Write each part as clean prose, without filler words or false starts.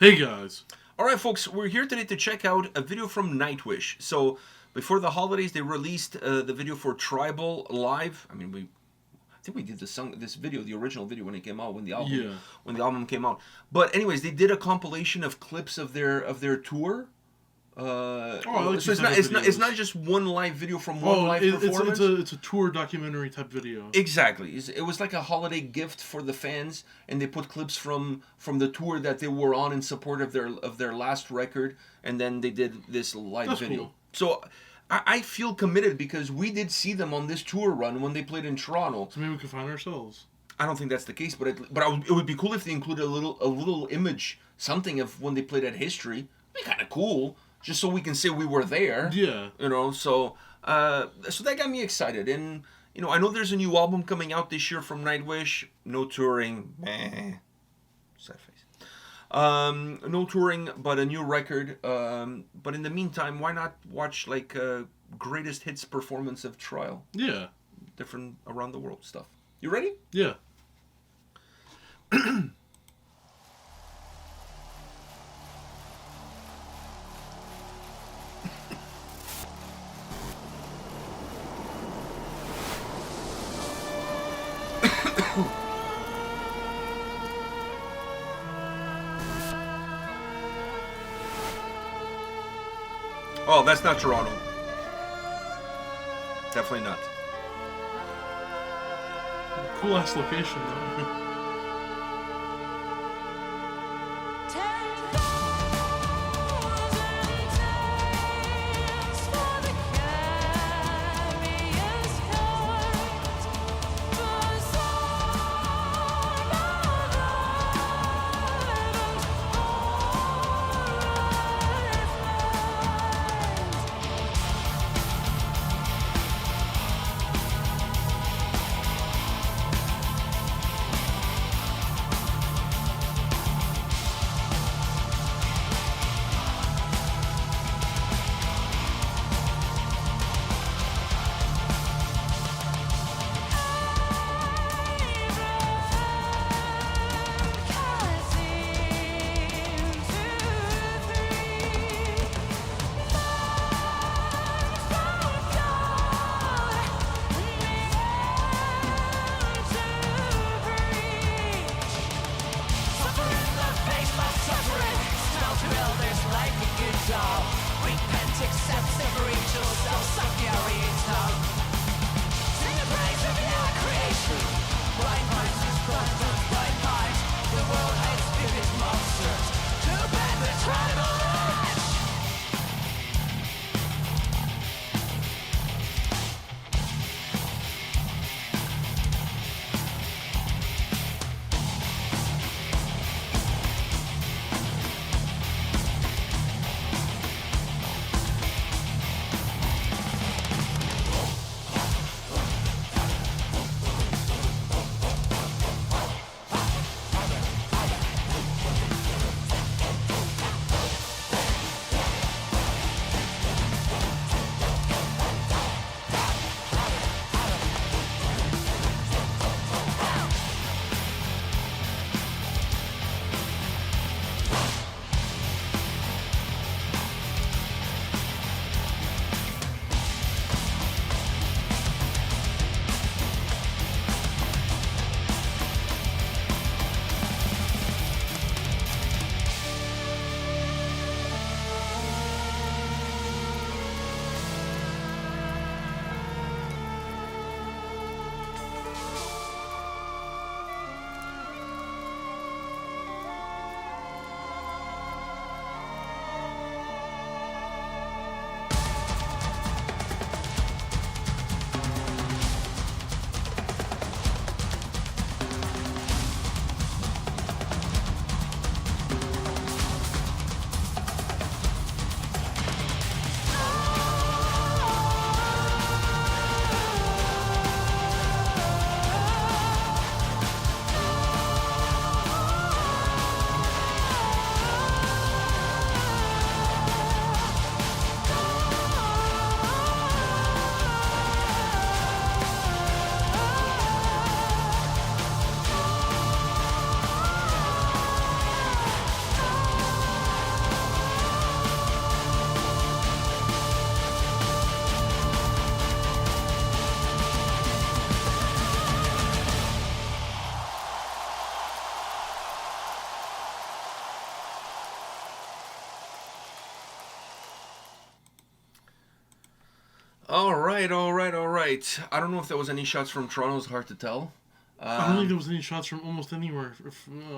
Hey guys. Alright folks, we're here today to check out a video from Nightwish. So, before the holidays they released the video for Tribal live. I think we did this video, the original video when it came out, when the album came out. But anyways, they did a compilation of clips of their tour. So it's not just one live video from one live performance. It's a tour documentary type video. Exactly. It was like a holiday gift for the fans, and they put clips from the tour that they were on in support of their last record, and then they did this live video. Cool. So I feel committed because we did see them on this tour run when they played in Toronto. So maybe we can find ourselves. I don't think that's the case, but it would be cool if they included a little image, something of when they played at History. It'd be kind of cool. Just so we can say we were there. Yeah. So that got me excited. And, I know there's a new album coming out this year from Nightwish. No touring. Sad face. No touring, but a new record. But in the meantime, why not watch, greatest hits performance of Trial? Yeah. Different around the world stuff. You ready? Yeah. Oh, that's not Toronto. Definitely not. Cool ass location though. All right, all right, all right. I don't know if there was any shots from Toronto. It's hard to tell. I don't think there was any shots from almost anywhere.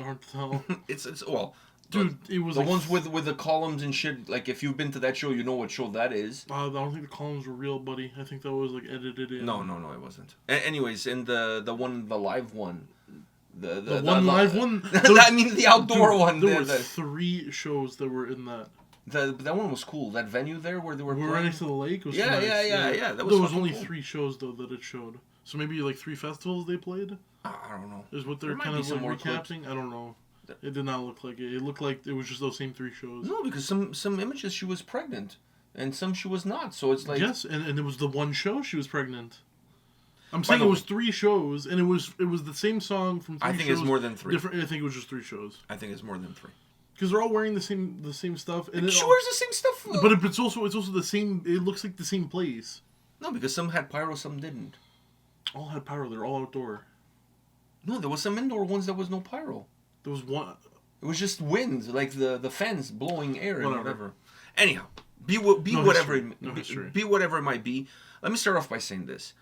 Hard to tell. It's well, Dude, it was the like ones with the columns and shit. Like if you've been to that show, you know what show that is. I don't think the columns were real, buddy. I think that was like edited in. No, it wasn't. Anyways, in the live one, The one live one. I mean the outdoor Dude, one. There were 3 shows that were in that. That one was cool. That venue there where they were right playing. next to the lake. Was Yeah. That was there was only cool. 3 shows though that it showed. So maybe like 3 festivals they played. I don't know. Is what they're There might kind be of some like more clips. recapping. I don't know. It did not look like it. It looked like it was just those same 3 shows. No, because some images she was pregnant, and some she was not. So it's like Yes, and it was the one show she was pregnant. I'm By saying the it was 3 shows, and it was the same song from 3 I think shows. it's more than 3. Different. I think it was just 3 shows I think it's more than 3. because they're all wearing the same stuff. And She wears the same stuff. but it's also the same. It looks like the same place. No, because some had pyro, some didn't. All had pyro. They're all outdoor. No, there was some indoor ones that was no pyro. There was one. It was just wind, like the fans blowing air and Whatever. whatever. Anyhow, be No whatever history. it, No be, history. be whatever it might be. Let me start off by saying this.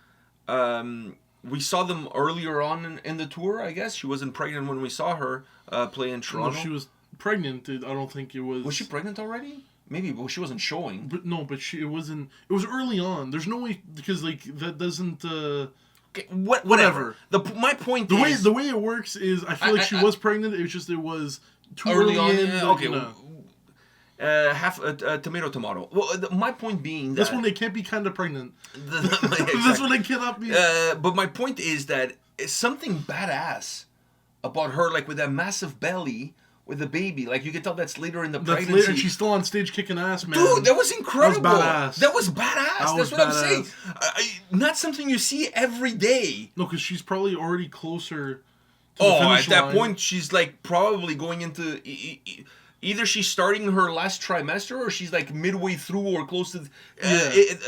We saw them earlier on in the tour. I guess she wasn't pregnant when we saw her play in No, Toronto. she was pregnant. I don't think it was. Was she pregnant already? Maybe, but she wasn't showing. But no, but it wasn't. It was early on. There's no way because like that doesn't. Okay, whatever. My point is The way it works is I feel like she was pregnant. It was just it was too early on. in, Yeah, like, okay, you know. half a tomato. Well, my point being that That's when they can't be kind of pregnant. Exactly. That's when they cannot be. But my point is that it's something badass about her, like with that massive belly with the baby. Like you can tell that's later in the That's pregnancy. later, and she's still on stage kicking ass, man. Dude, that was incredible. That was badass. That's was what I'm badass. saying. Not something you see every day. No, because she's probably already closer. To the Oh, finish at that line. point, she's like probably going into either she's starting her last trimester or she's like midway through or close to.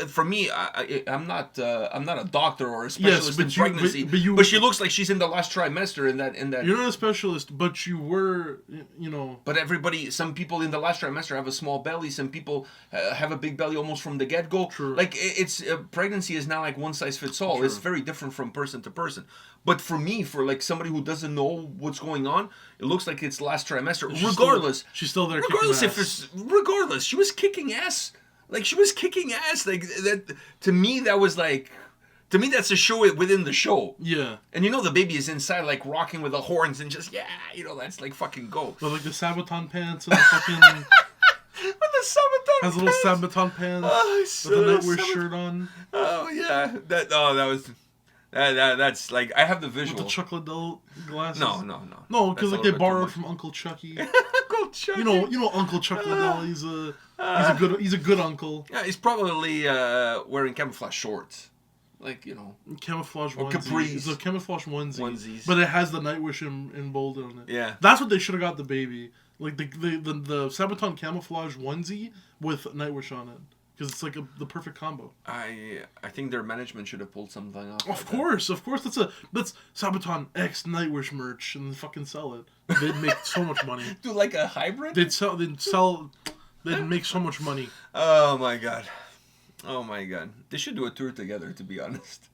For me, I'm not a doctor or a specialist in pregnancy, but she looks like she's in the last trimester in that. You're not a specialist, but you were, you know. But some people in the last trimester have a small belly. Some people have a big belly almost from the get-go. True. Like it's pregnancy is not like one size fits all. True. It's very different from person to person. But for me, for like somebody who doesn't know what's going on, it looks like it's last trimester. She's still there. Regardless kicking ass. regardless, she was kicking ass. Like she was kicking ass. Like that to me, that was like. To me, that's a show within the show. Yeah. And you know the baby is inside, like, rocking with the horns and just, that's like fucking go. But like the Sabaton pants and the fucking... With the Sabaton has little Sabaton pants with a Nightwish shirt on. Oh, yeah. That's, like, I have the visual. With the chocolate glasses. No. No, because like That's a they little bit borrowed too from Uncle Chucky. Uncle Chucky. You know Uncle Chuck Liddell. He's a good uncle. Yeah, he's probably wearing camouflage shorts. Like, Camouflage or onesie. capris. It's a camouflage onesie. Onesies. But it has the Nightwish in bold on it. Yeah. That's what they should have got the baby. Like the Sabaton camouflage onesie with Nightwish on it. Because it's like the perfect combo. I think their management should have pulled something off. Of course. That's Sabaton X Nightwish merch and fucking sell it. They'd make so much money. Do like a hybrid? They'd make so much money. Oh my god. They should do a tour together, to be honest.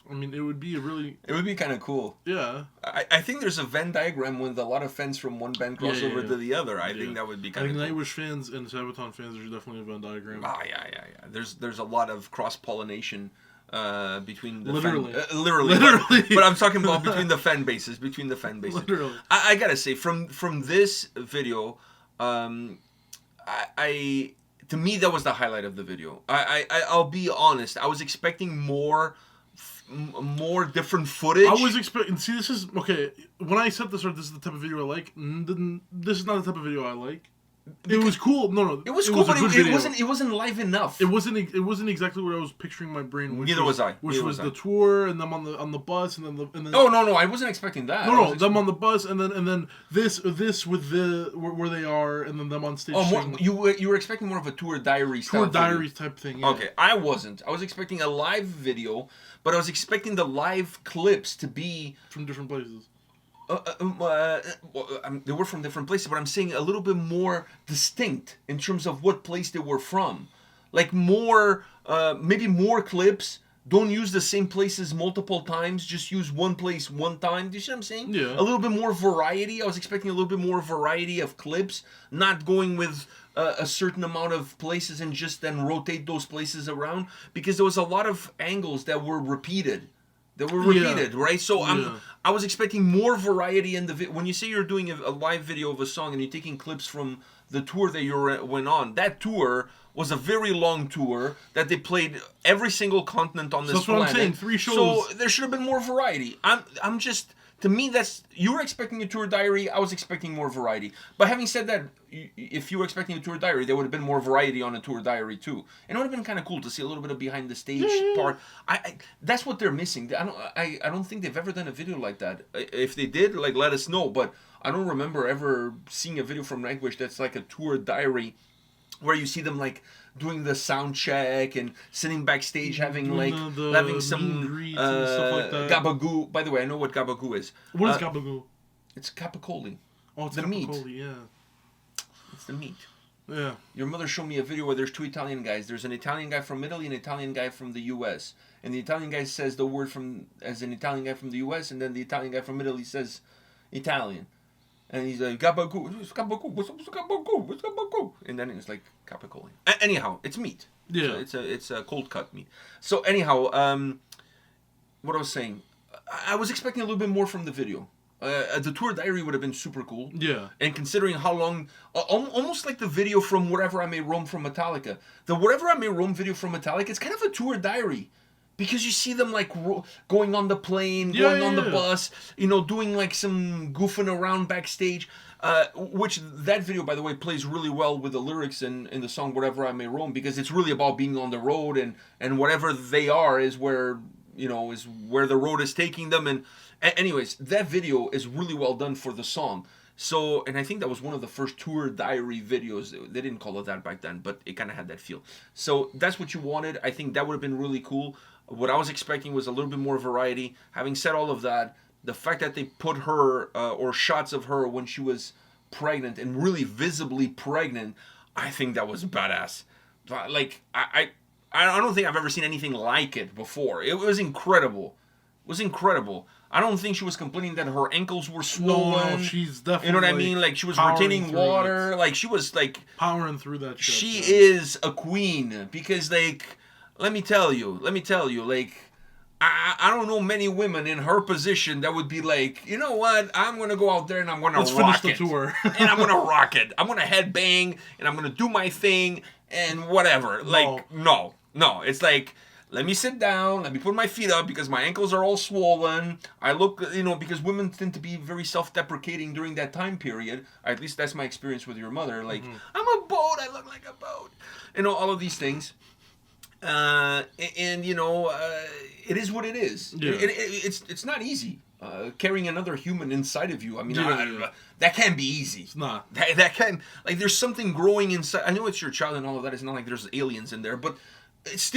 I mean, it would be It would be kind of cool. Yeah. I think there's a Venn diagram with a lot of fans from one band cross over to the other. I think that would be kind of cool. Nightwish fans and Sabaton fans, there's definitely a Venn diagram. Ah, yeah. There's a lot of cross-pollination between the Literally. literally. But I'm talking about between the fan bases. Literally. I gotta say, from this video, to me, that was the highlight of the video. I'll be honest. I was expecting more different footage. I was expecting. See, this is okay. When I said this is the type of video I like. This is not the type of video I like. It was cool. No. It was cool, but it wasn't live enough. It wasn't exactly what I was picturing in my brain. Neither was I. Which was the tour and them on the bus and then. Oh no! I wasn't expecting that. No, them on the bus and then this with the where they are and then them on stage. Oh, you were expecting more of a tour diary style. Tour diaries type thing. Yeah. Okay, I wasn't. I was expecting a live video, but I was expecting the live clips to be from different places. They were from different places, but I'm saying a little bit more distinct in terms of what place they were from. Like more, maybe more clips. Don't use the same places multiple times. Just use one place one time. Do you see what I'm saying? Yeah. A little bit more variety. I was expecting a little bit more variety of clips. Not going with a certain amount of places and just then rotate those places around. Because there was a lot of angles that were repeated. Right? So I was expecting more variety in the when you say you're doing a live video of a song and you're taking clips from the tour that you went on. That tour was a very long tour that they played every single continent on this planet. That's what I'm saying. 3 shows. So there should have been more variety. I'm just, to me, that's, you were expecting a tour diary. I was expecting more variety. But having said that, if you were expecting a tour diary, there would have been more variety on a tour diary too, and it would have been kind of cool to see a little bit of behind the stage part. That's what they're missing. I don't think they've ever done a video like that. If they did, like, let us know. But I don't remember ever seeing a video from Nightwish that's like a tour diary, where you see them like doing the sound check and sitting backstage having like having some and stuff like that. gabagoo. By the way, I know what gabagoo is. What is gabagoo? It's capicoli. Oh, it's the capicoli, meat. Yeah. It's the meat. Yeah. Your mother showed me a video where there's 2 Italian guys. There's an Italian guy from Italy and an Italian guy from the U.S. And the Italian guy says the word as an Italian guy from the U.S. and then the Italian guy from Italy says Italian. And he's like, gabagoo, what's gabagoo? What's gabagoo? What's gabagoo? And then it's like capicoli. Anyhow, it's meat. Yeah. So it's a cold cut meat. So anyhow, what I was saying, I was expecting a little bit more from the video. The tour diary would have been super cool. Yeah. And considering how long, almost like the video from Wherever I May Roam from Metallica. The Wherever I May Roam video from Metallica, it's kind of a tour diary. Because you see them like going on the plane, going on the bus, doing like some goofing around backstage. Which that video, by the way, plays really well with the lyrics in the song Wherever I May Roam, because it's really about being on the road, and whatever they are is where the road is taking them. And anyways, that video is really well done for the song. So, and I think that was one of the first tour diary videos. They didn't call it that back then, but it kind of had that feel. So that's what you wanted. I think that would have been really cool. What I was expecting was a little bit more variety. Having said all of that, the fact that they put her, or shots of her when she was pregnant and really visibly pregnant, I think that was badass. Like, I don't think I've ever seen anything like it before. It was incredible. It was incredible. I don't think she was complaining that her ankles were swollen. No, she's definitely. You know what I mean? Like, she was retaining water. Like, she was like powering through that shit. She is a queen, because like, let me tell you, like, I don't know many women in her position that would be like, you know what, I'm going to go out there and I'm going to rock it. Let's finish the tour. And I'm going to rock it. I'm going to headbang and I'm going to do my thing and whatever. Like, no. It's like, let me sit down, let me put my feet up because my ankles are all swollen. I look, because women tend to be very self-deprecating during that time period. At least that's my experience with your mother. Like, I'm a boat, I look like a boat. All of these things. It is what it is. Yeah. It's not easy carrying another human inside of you. I mean, that can't be easy. It's not. That can, like, there's something growing inside. I know it's your child and all of that. It's not like there's aliens in there, but it's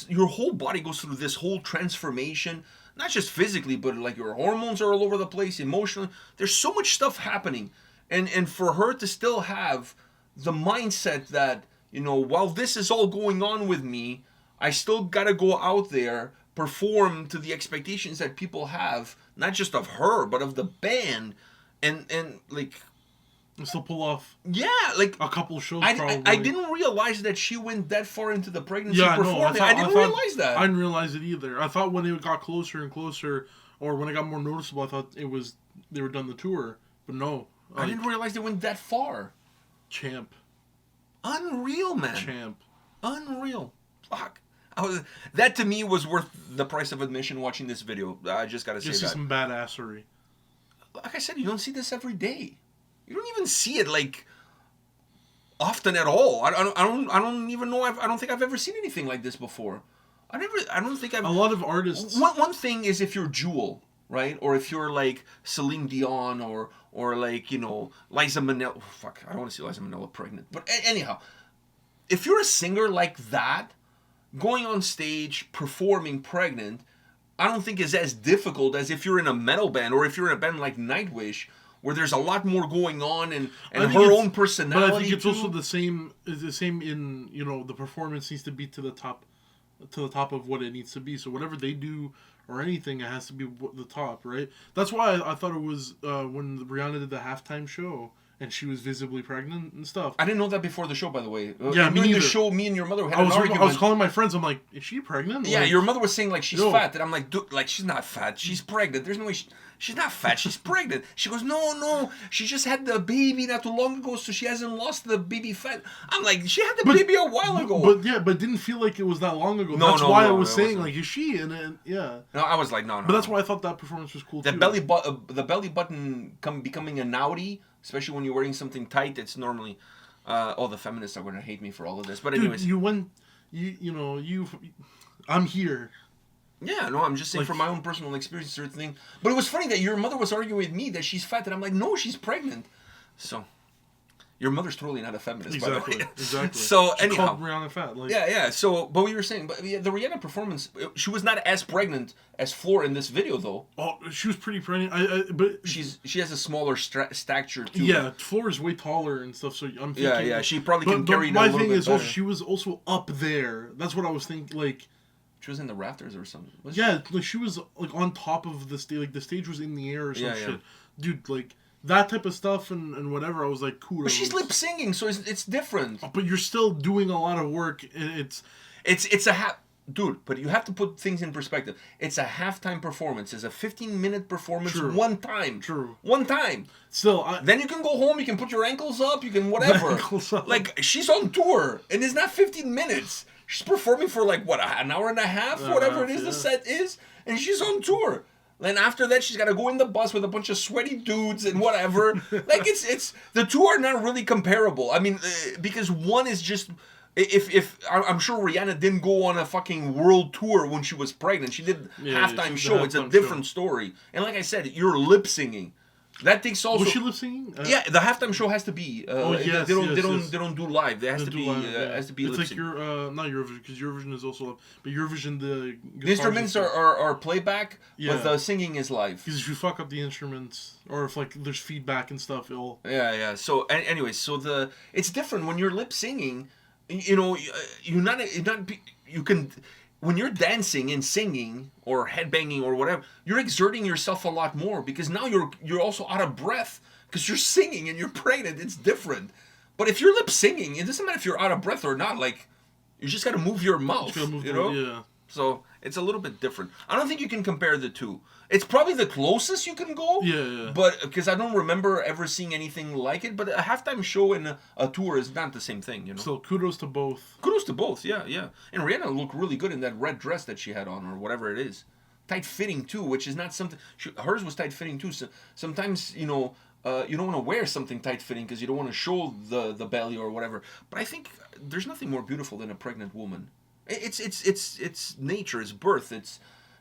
your whole body goes through this whole transformation, not just physically, but like your hormones are all over the place, emotionally. There's so much stuff happening, and for her to still have the mindset that, while this is all going on with me, I still got to go out there, perform to the expectations that people have, not just of her, but of the band, and like... And still pull off. Yeah, like... a couple shows, probably. I didn't realize that she went that far into the pregnancy performing. I didn't realize that. I didn't realize it either. I thought when it got closer and closer, or when it got more noticeable, I thought they were done the tour. But no. I didn't realize they went that far. Champ. Unreal, man. Champ. Unreal. Fuck. That to me was worth the price of admission watching this video. I just gotta say that. Just some badassery. Like I said, you don't see this every day. You don't even see it like often at all. I don't even know. I don't think I've ever seen anything like this before. I don't think I've. A lot of artists. One thing is if you're Jewel, right, or if you're like Celine Dion or like Liza Minnelli. Oh, fuck, I don't want to see Liza Minnelli pregnant. But anyhow, if you're a singer like that, going on stage performing pregnant, I don't think is as difficult as if you're in a metal band or if you're in a band like Nightwish, where there's a lot more going on and I think her it's- own personality. But I think it's too. also the same. Is the same in the performance needs to be to the top of what it needs to be. So whatever they do or anything, it has to be the top, right? That's why I thought it was when Rihanna did the halftime show and she was visibly pregnant and stuff. I didn't know that before the show, by the way. Yeah, me during the neither. show, me and your mother had I an argument. was calling my friends. I'm like, is she pregnant? Yeah, Like, your mother was saying like she's No. fat, and I'm like, dude, like she's not fat. She's pregnant. There's no way she's not fat. She's pregnant. She goes, no, she just had the baby not too long ago, so she hasn't lost the baby fat. I'm like, she had the baby a while ago. But it didn't feel like it was that long ago. No, That's no, why no, I was it saying wasn't. like, is she? And then yeah. No, I was like, no. But that's why I thought that performance was cool the too. the belly button becoming a naughty, especially when you're wearing something tight. It's normally, all the feminists are going to hate me for all of this. But anyways, Dude, I'm here. yeah, no, I'm just saying Like- from my own personal experience, certain thing. But it was funny that your mother was arguing with me that she's fat, and I'm like, no, she's pregnant. So, your mother's totally not a feminist, by the way. Exactly. So She anyhow, called Rihanna fat. Like, yeah. So, but what you were saying, but yeah, the Rihanna performance, she was not as pregnant as Floor in this video, though. Oh, she was pretty pregnant. But She has a smaller stature too. yeah, Floor is way taller and stuff. So I'm thinking. Yeah. She probably can But carry that my a little thing bit is better. also she was also up there. That's what I was thinking. Like, She was in the rafters or something. Was yeah, like she was like on top of the stage. Like the stage was in the air or some Yeah, shit. yeah. Dude, like that type of stuff and whatever. I was like, cool. But she's lip singing, so it's different. But you're still doing a lot of work, and It's a dude. But you have to put things in perspective. It's a halftime performance. It's a 15-minute performance. True. One time. True. One time. still. Then you can go home. You can put your ankles up. You can whatever. Ankles up. Like she's on tour, and it's not 15 minutes. She's performing for like what, an hour and a half, whatever it is the yeah. set is, and she's on tour. Then after that, she's got to go in the bus with a bunch of sweaty dudes and whatever. Like it's the two are not really comparable. I mean, because one is just. If I'm sure Rihanna didn't go on a fucking world tour when she was pregnant. She did halftime she's show. the It's a halftime different story. And like I said, you're lip singing. That takes also. Was she lip singing? Yeah, the halftime show has to be. yes, they don't. yes. They don't do live. There has to Do be. live, yeah. Has to be It's lip like sync. not Eurovision, because Eurovision is also, but Eurovision the The instruments are playback, Yeah. but the singing is live. because if you fuck up the instruments or if like there's feedback and stuff, it'll. Yeah. So anyway, so it's different when you're lip singing. You know, you can. When you're dancing and singing or headbanging or whatever, you're exerting yourself a lot more because now you're also out of breath because you're singing and you're pregnant. It's different. But if you're lip singing, it doesn't matter if you're out of breath or not. Like, you just got to move your mouth. Gotta move you the- know. Yeah. So it's a little bit different. I don't think you can compare the two. It's probably the closest you can go. Yeah. But because I don't remember ever seeing anything like it. But a halftime show and a tour is not the same thing, you know. So kudos to both. Kudos to both, yeah. And Rihanna looked really good in that red dress that she had on, or whatever it is. Tight fitting too, which is not something. Hers was tight fitting too. So sometimes you don't want to wear something tight fitting because you don't want to show the belly or whatever. But I think there's nothing more beautiful than a pregnant woman. It's nature, it's birth,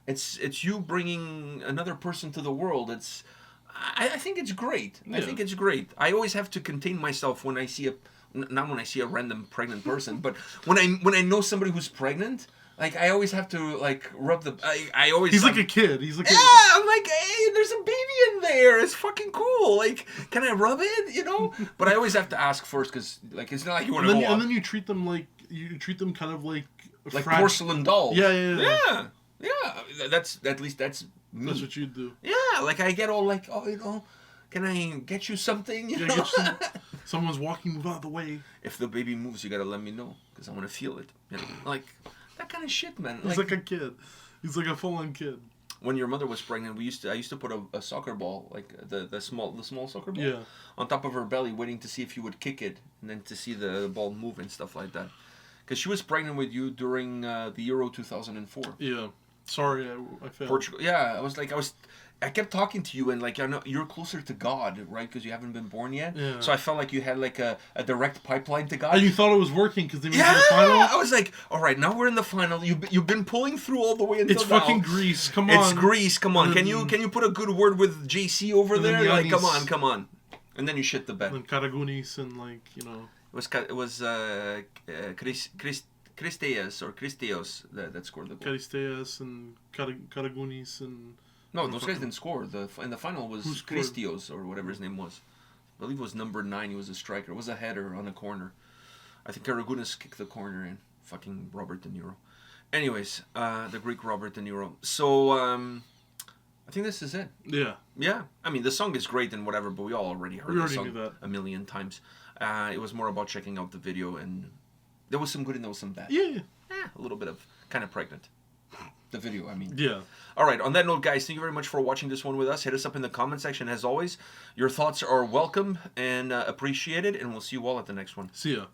it's you bringing another person to the world. I think it's great. I Yeah. think it's great. I always have to contain myself when I see not when I see a random pregnant person, but when I know somebody who's pregnant. Like I always have to like rub the. I always. He's like a kid. He's like. Yeah, I'm like, hey, there's a baby in there. It's fucking cool. Like, can I rub it? You know. But I always have to ask first because like it's not like you want to go. And then you treat them kind of like porcelain dolls. Yeah. That's at least that's me. That's what you do. Yeah, like I get all like, oh, can I get you something? You know? Someone's walking, move out of the way. If the baby moves, you gotta let me know because I want to feel it. You know? Like that kind of shit, man. He's like a kid. He's like a full-on kid. When your mother was pregnant, I used to put a soccer ball, like the small soccer ball, Yeah. on top of her belly, waiting to see if you would kick it, and then to see the ball move and stuff like that. Because she was pregnant with you during the Euro 2004. Yeah. Sorry, I failed. Portugal. Yeah, I kept talking to you, and like I know you're closer to God, right? Because you haven't been born yet. Yeah. So I felt like you had like a direct pipeline to God. And you thought it was working because they made it to Yeah, the final? I was like, all right, now we're in the final. You've been pulling through all the way until It's now. fucking Greece. Come on. It's Greece. Come on. And Can you put a good word with JC over And then there? Like, Giannis. come on. And then you shit the bed. And Karagunis and like, It was Christeas or Christeos that scored the goal. Karisteas and Karagunis and No, those guys didn't score. In the final was Who scored? Cristios or whatever his name was. I believe it was number 9. He was a striker. It was a header on a corner. I think Aragones kicked the corner in. Fucking Robert De Niro. Anyways, the Greek Robert De Niro. So, I think this is it. Yeah. Yeah. I mean, the song is great and whatever, but we all already heard the song knew that. a million times. It was more about checking out the video, and there was some good and there was some bad. Yeah. A little bit of kind of pregnant. The video, I mean. Yeah. All right, on that note, guys, thank you very much for watching this one with us. Hit us up in the comment section, as always. Your thoughts are welcome and appreciated, and we'll see you all at the next one. See ya.